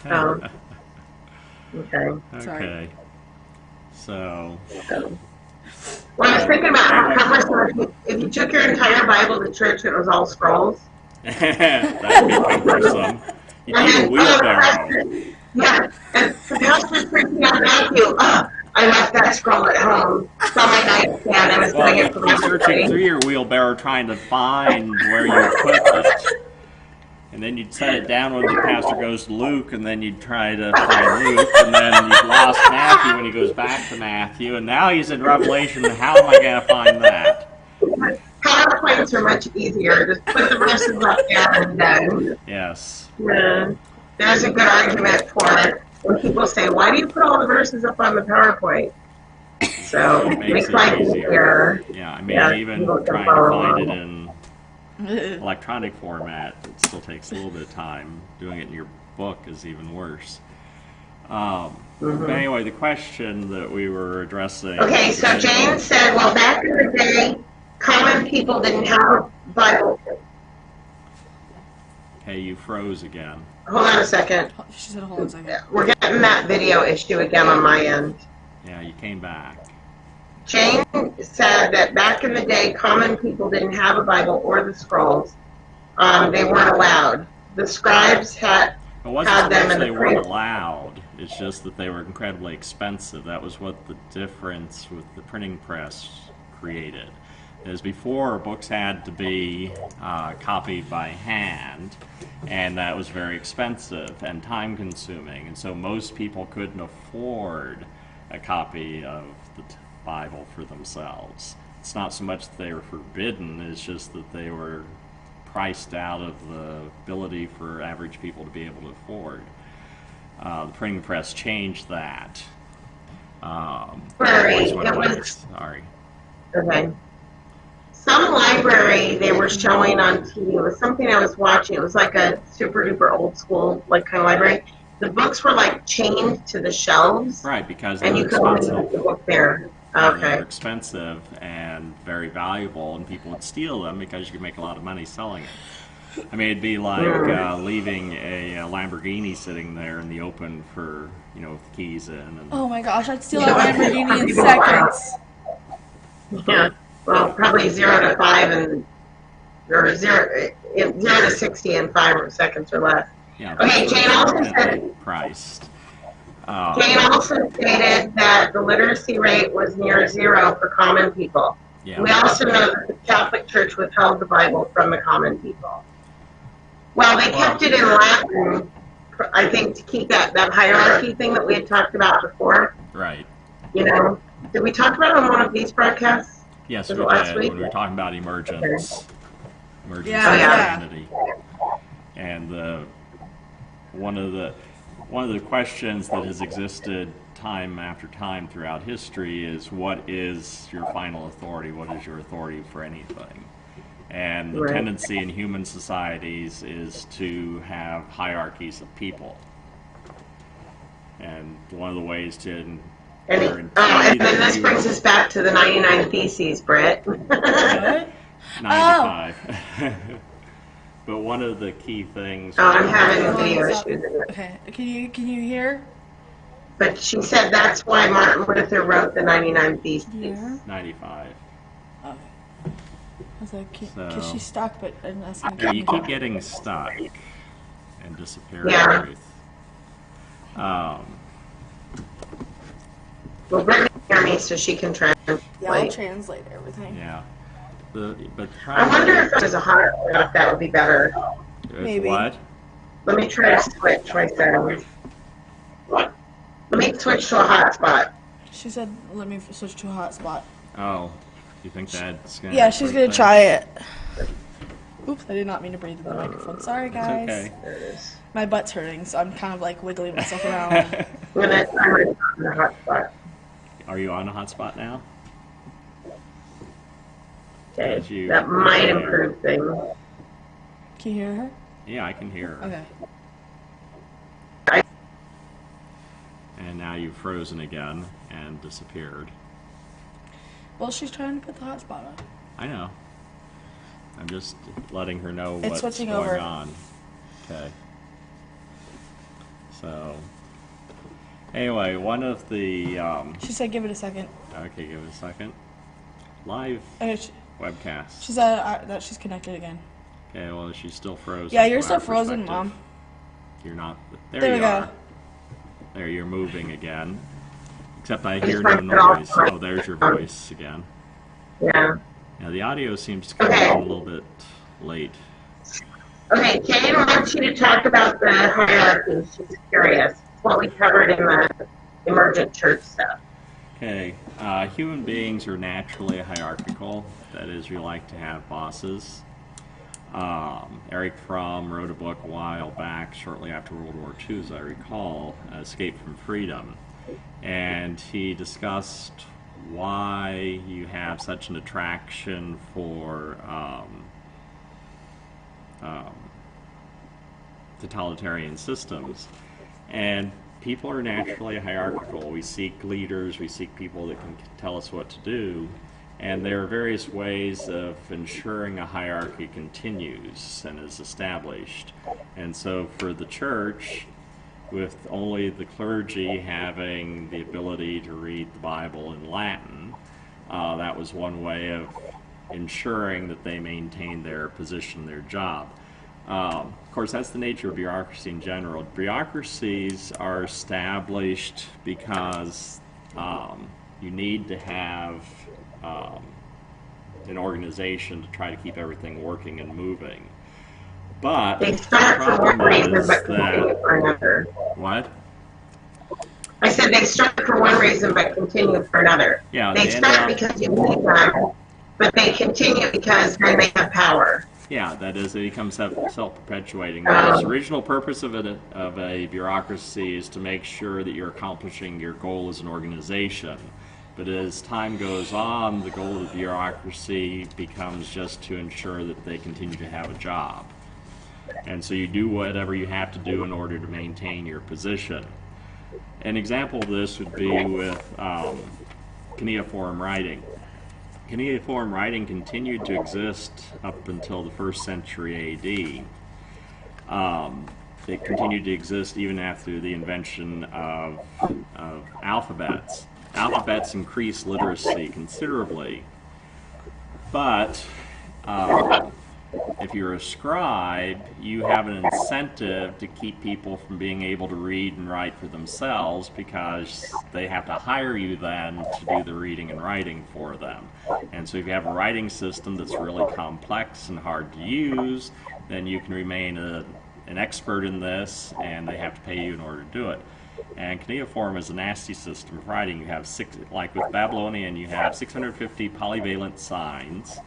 Oh. Okay.
Okay. So.
Well, I was thinking about how much if you took your entire Bible to church and it was all scrolls.
That'd be cumbersome. You need a wheelbarrow.
Yeah, and the pastor's preaching on Matthew. I left that scroll at home. It's on my nightstand. I was putting it for my
searching through your wheelbarrow trying to find where you put it. And then you'd set it down when the pastor goes to Luke, and then you'd try to find Luke, and then you'd lost Matthew when he goes back to Matthew, and now he's in Revelation. How am I going to find that?
PowerPoints are much easier. Just put the verses up there and done.
Yes.
Yeah. There's a good argument for it. When people say, why do you put all the verses up on the PowerPoint? So it makes life easier.
Yeah, I mean, even trying to find it in electronic format, it still takes a little bit of time. Doing it in your book is even worse. But anyway, the question that we were addressing...
Okay, so Jane said, well, back in the day, common people didn't have a Bible.
Hey, you froze again.
Hold on a second.
She said, hold on a second.
We're getting that video issue again on my end.
Yeah, you came back.
Jane said that back in the day, common people didn't have a Bible or the scrolls. They weren't allowed. The scribes had them in the
they weren't allowed. It's just that they were incredibly expensive. That was what the difference with the printing press created. Is before, books had to be copied by hand, and that was very expensive and time-consuming, and so most people couldn't afford a copy of the Bible for themselves. It's not so much that they were forbidden, it's just that they were priced out of the ability for average people to be able to afford. The printing press changed that. Sorry.
Okay. Some library they were showing on TV. It was something I was watching. It was like a super duper old school like kind of library. The books were like chained to the shelves.
Right, because
and you could only get the book there. Okay.
They were expensive and very valuable, and people would steal them because you could make a lot of money selling it. I mean, it'd be like leaving a Lamborghini sitting there in the open for, with the keys in. And
oh my gosh, I'd steal a Lamborghini in seconds.
Yeah. Well, probably 0 to 5 or 0 to 60 in 5 seconds or less.
Yeah,
okay, Jane also said.
Priced.
Jane also stated that the literacy rate was near 0 for common people.
Yeah.
We also know that the Catholic Church withheld the Bible from the common people. Well, they kept it in Latin, I think, to keep that hierarchy thing that we had talked about before.
Right.
Did we talk about it on one of these broadcasts?
Yes, we did, when we were talking about emergence Christianity. And one of the questions that has existed time after time throughout history is, what is your final authority? What is your authority for anything? And the tendency in human societies is to have hierarchies of people. And one of the ways to...
And then this brings us back to the 99 Theses, Britt.
What?
95. But one of the key things...
Oh, I'm having video issues.
Okay, can you hear?
But she said that's why Martin Luther wrote the 99 Theses.
Yeah.
95.
Okay. I was like, because she's stuck, but I'm asking.
Yeah, you keep getting stuck and disappearing.
Yeah. Well, Britt can hear me, so she can translate.
Yeah, I'll translate everything.
Yeah.
I wonder if there's a hot if that would be better.
Maybe.
What?
Let me try to switch my settings. Let me switch to a hotspot.
She said, let me switch to a hotspot.
Oh, you think that's gonna?
Yeah, she's gonna try it. Oops, I did not mean to breathe in the microphone. Sorry, guys.
It's okay.
There it is.
My butt's hurting, so I'm kind of like wiggling myself around.
I'm gonna turn it on the hotspot.
Are you on a hotspot now?
Okay, that might improve things.
Can you hear her?
Yeah, I can hear her.
Okay.
And now you've frozen again and disappeared.
Well, she's trying to put the hotspot on.
I know. I'm just letting her know
It's
what's
switching
going
over.
on. Okay. So, anyway, one of the,
She said, give it a second.
okay, give it a second. Live
Okay,
webcast.
she said that she's connected again.
Okay, well, she's still frozen.
Yeah, you're
from
still
our
frozen,
perspective.
Mom.
You're not. There
There
you
we go.
are. There, you're moving again. Except I hear no noise. Oh, there's your voice again.
Yeah.
Now, the audio seems to come
Okay.
in a little bit late.
Okay, Jane wants you to talk about the hierarchy. She's curious. It's what we covered in the emergent church stuff.
Okay, human beings are naturally hierarchical. That is, we like to have bosses. Eric Fromm wrote a book a while back, shortly after World War II, as I recall, Escape from Freedom. And he discussed why you have such an attraction for totalitarian systems. And people are naturally hierarchical. We seek leaders, we seek people that can tell us what to do. And there are various ways of ensuring a hierarchy continues and is established. And so for the church, with only the clergy having the ability to read the Bible in Latin, that was one way of ensuring that they maintained their position, their job. Of course, that's the nature of bureaucracy in general. Bureaucracies are established because you need to have an organization to try to keep everything working and moving. But
They
the
start for one
problem
reason
is
but continue
that...
for another.
What?
I said they start for one reason but continue for another.
Yeah,
They
they end
start
up...
because you need them, but they continue because then they have power.
Yeah, that is, it becomes self-perpetuating. The original purpose of a bureaucracy is to make sure that you're accomplishing your goal as an organization. But as time goes on, the goal of the bureaucracy becomes just to ensure that they continue to have a job. And so you do whatever you have to do in order to maintain your position. An example of this would be with cuneiform writing. Cuneiform writing continued to exist up until the 1st century AD. It continued to exist even after the invention of alphabets. Alphabets increased literacy considerably, but if you're a scribe, you have an incentive to keep people from being able to read and write for themselves because they have to hire you then to do the reading and writing for them. And so if you have a writing system that's really complex and hard to use, then you can remain an expert in this, and they have to pay you in order to do it. And cuneiform is a nasty system of writing. You have like with Babylonian, you have 650 polyvalent signs,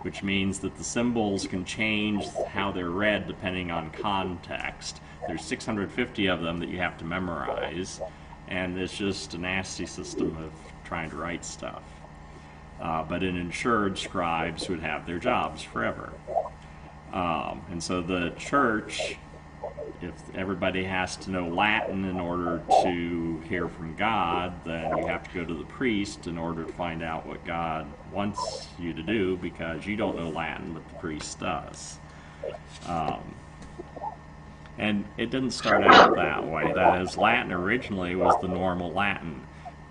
which means that the symbols can change how they're read depending on context. There's 650 of them that you have to memorize, and it's just a nasty system of trying to write stuff. But an insured scribes would have their jobs forever. And so the church, if everybody has to know Latin in order to hear from God, then you have to go to the priest in order to find out what God wants you to do, because you don't know Latin, but the priest does. And it didn't start out that way. That is, Latin originally was the normal Latin.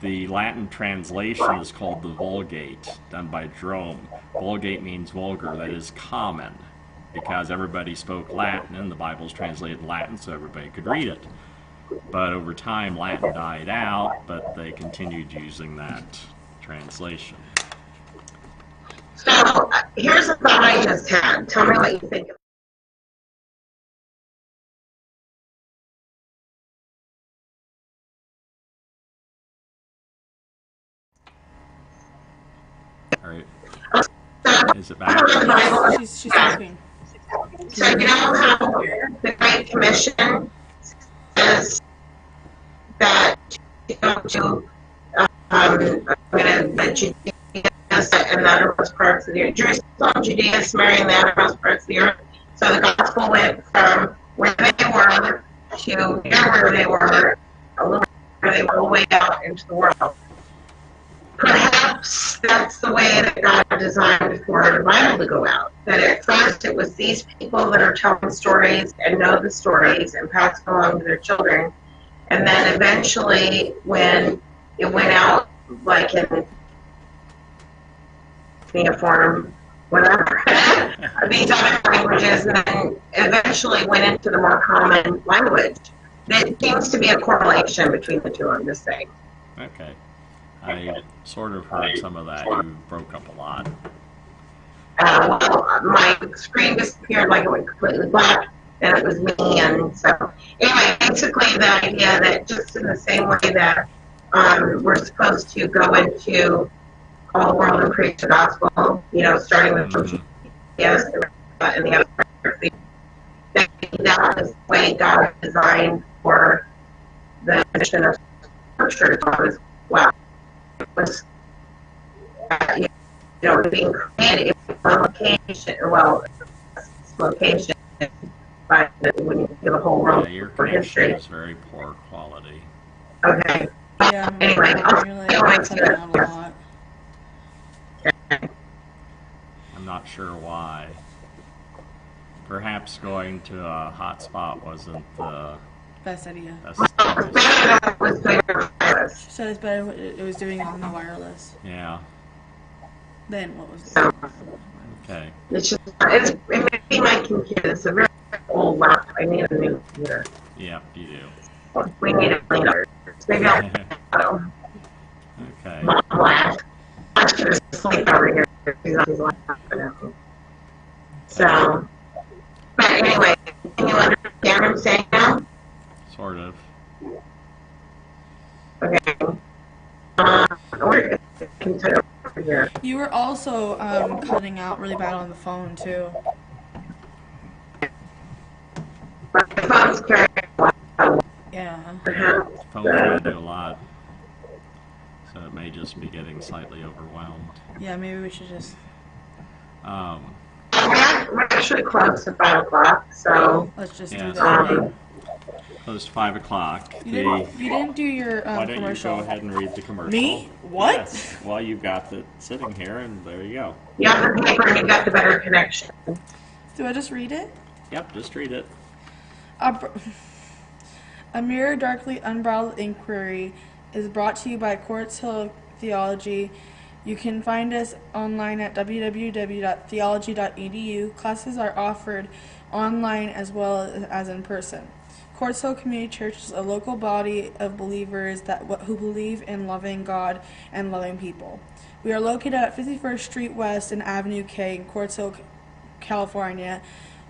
The Latin translation is called the Vulgate, done by Jerome. Vulgate means vulgar, that is common, because everybody spoke Latin, and the Bible is translated in Latin so everybody could read it. But over time, Latin died out, but they continued using that translation.
So here's a thought I just had. Tell me what you think.
All right.
So,
Is it back?
She's talking.
so you know how the Great Commission says that you don't do the Judea and the uttermost parts of the earth. Jerusalem, Judea, Samaria, and the uttermost parts of the earth. So the gospel went from where they were to near where they were, a little where they were, all the way out into the world. Perhaps that's the way that God designed for the Bible to go out. That at first it was these people that are telling stories and know the stories and pass them along to their children. And then eventually when it went out like in uniform, whatever, these other languages, and then eventually went into the more common language. There seems to be a correlation between the two, I'm just saying.
Okay. I sort of heard some of that. You broke up a lot.
Well, my screen disappeared, like it went completely black, and it was me, and so anyway, basically the idea that just in the same way that we're supposed to go into all the world and preach the gospel, you know, starting with yes, and the other that is the way God designed for the mission of Scripture as well. It was, you know, being created on location, well, location, but when you give a whole world
Yeah, your
for
connection
history.
is very poor quality.
Okay.
Yeah,
Anyway,
you're like cutting out a lot.
I'm not sure why. Perhaps going to a hotspot wasn't the
Best idea.
best.
She said it's better. It was doing it on the wireless.
Yeah.
Then what was it?
So,
Okay.
it may be my computer. It's a very old laptop. I need a new computer.
Yep, you do.
We need a cleaner. Maybe I'll
Okay.
Mom laughed. I should have sleep over here. She's on his laptop now. So, but anyway, can you understand what I'm saying now?
Sort of.
Okay. Or can turn over here.
You were also cutting out really bad on the phone too.
My phone's carrying a lot.
Yeah.
Phones may do a lot. So it may just be getting slightly overwhelmed.
Yeah, maybe we should just
We're actually close at 5 o'clock, so.
let's just
Yeah,
do
so
that.
close to 5 o'clock.
You didn't do your
Why don't
commercial.
you go ahead and read the commercial?
Me? What?
Yes. Well, you've got it sitting here, and there you go.
You have the paper and you got the better connection.
Do I just read it?
Yep, just read it.
A MirrorDarkly Unbridled Inquiry is brought to you by Quartz Hill Theology. You can find us online at www.theology.edu. Classes are offered online as well as in person. Quartz Hill Community Church is a local body of believers who believe in loving God and loving people. We are located at 51st Street West and Avenue K in Quartz Hill, California.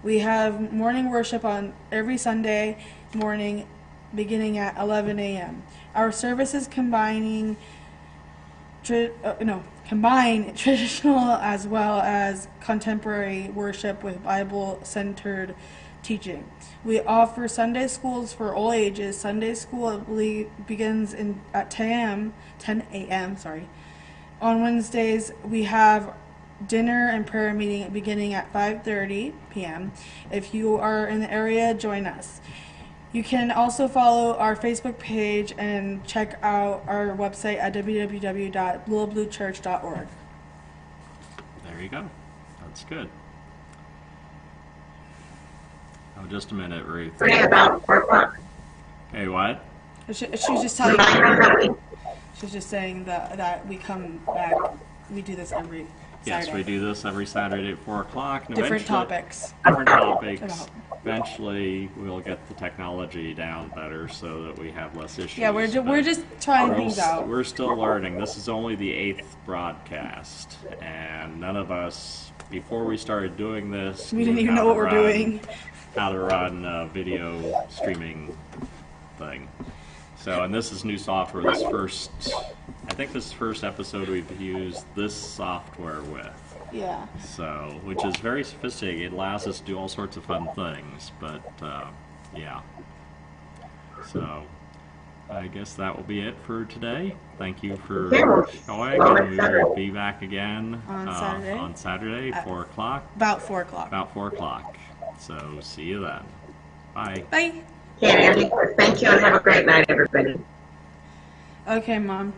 We have morning worship on every Sunday morning beginning at 11 a.m. Our services combine traditional as well as contemporary worship with Bible-centered teaching. We offer Sunday schools for all ages. Sunday school, I believe, begins at 10 a.m. On Wednesdays, we have dinner and prayer meeting beginning at 5:30 p.m. If you are in the area, join us. You can also follow our Facebook page and check out our website at www.littlebluechurch.org.
There you go. That's good. Oh, just a minute, Ruth.
About 4 o'clock.
Hey, what?
She was just telling she was just saying that we come back, we do this every Saturday.
Yes, we do this every Saturday at 4 o'clock. And
Different
eventually-
topics.
Different topics. Eventually, we'll get the technology down better so that we have less issues.
Yeah, we're just trying things out.
We're still learning. This is only the 8th broadcast, and none of us, before we started doing this,
We didn't
knew
even
how
know what
to
we're
run-
doing.
How to run a video streaming thing. So, and this is new software. This first, I think this is the first episode we've used this software with.
Yeah.
So, which is very sophisticated. It allows us to do all sorts of fun things, but yeah. So, I guess that will be it for today. Thank you for showing, and we will be back again
on
Saturday, 4 o'clock.
About 4 o'clock.
About 4 o'clock. So, see you then. Bye.
Bye.
Okay, Andy, thank you and have a great night, everybody.
Okay, Mom.